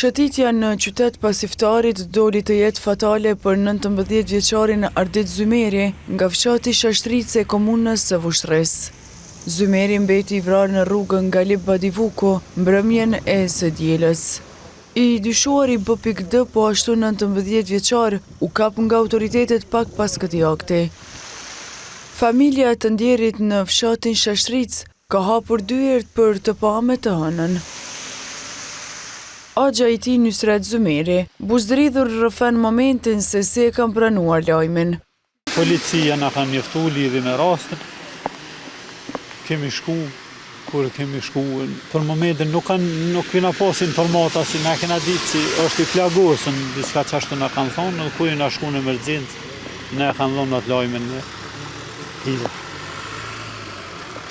Shëtitja në qytet pas iftarit doli të jetë fatale për 19 vjeçarin Ardit Zymeri nga fshati Shashtrice e komunës së Vushtrris. Zymeri mbeti i vrarë në rrugën Galip Badivuku mbrëmjen e së dielës. I dyshuari B.D, po ashtu 19 vjeçar, u kap nga autoritetet pak pas këtij akti. Familja të ndjerit në fshatin Shashtric ka hapur dyert për të pa me të hënën. Agja i tij Nusret Zymeri buzdridhur rrëfen momentin se si e kam pranuar lajmin. Policia na ka njoftu lidhje me rastin. Kemi shku, kur kemi shku, për momentin nuk kena pas informata si na kena ditë si është i plagosën, diçka çashtu na kanë thonë, kur na shku në emergjencë, ne kanë dhënë atë lajmin me hile.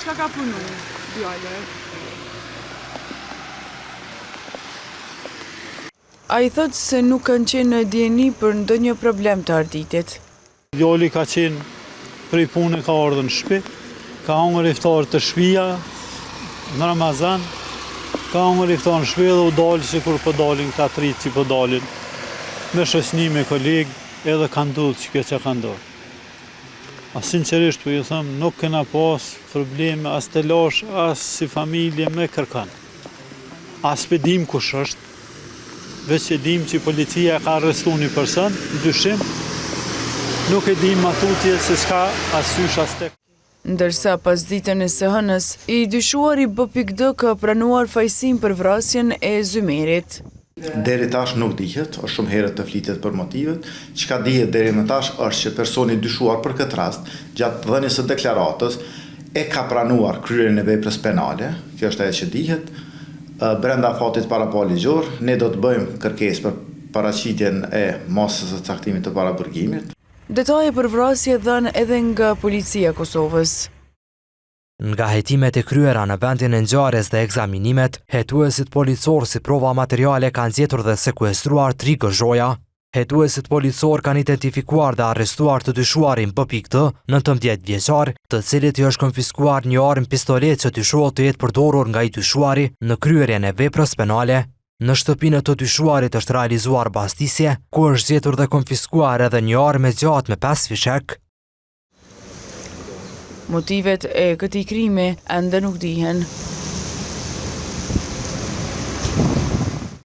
Çka ka punu, djale? A i thot se nuk kanë qenë në dieni për ndonjë problem të Arditit. Djali ka qenë prej pune, ka ardhur në shtëpi, ka hangër iftar të shtëpia në Ramazan, ka hangër iftar në shtëpi dhe u dalë si kur po dalin këta tritë që po dalin me shoqëni me kolegë edhe ka ndodhur që kjo që ka ndodhur. A sinqerisht po ju them, nuk kena pas probleme as të lash, as si familje me kërkan. As pe dim kush është. Veç e dim që policia ka arrestu një person, dyshim, nuk e dim matutje se s'ka asysh as tek. Ndërsa pas ditën e së hënës, i dyshuari B.D ka pranuar fajsim për vrasjen e Zymerit. Deri tash nuk dihet, është shumë herët të flitet për motivet. Çka dihet deri më tash është që personi dyshuar për këtë rast, gjatë dhënies së deklaratës, e ka pranuar kryerjen e veprës penale, kjo është ajo që dihet. Brenda fatit parapaligjor, ne do të bëjmë kërkesë për paraqitjen e masës së caktimit të paraburgimit. Detaje për vrasje dhënë edhe nga policia e Kosovës. Nga hetimet e kryera në vendin e ngjarjes dhe ekzaminimet, hetuesit policor si prova materiale kanë zgjetur dhe sekuestruar 3 gëzhoja. Hetuesit policor kanë identifikuar dhe arrestuar të dyshuarin B.D, 19 vjeçar, të cilit i është konfiskuar një armë pistolet që dyshohet të jetë përdorur nga i dyshuari në kryerjen e veprës penale. Në shtëpinë të dyshuarit është realizuar bastisje, ku është zgjetur dhe konfiskuar edhe një armë e gjatë me 5 fishek. Motivet e këtij krimi ende nuk dihen.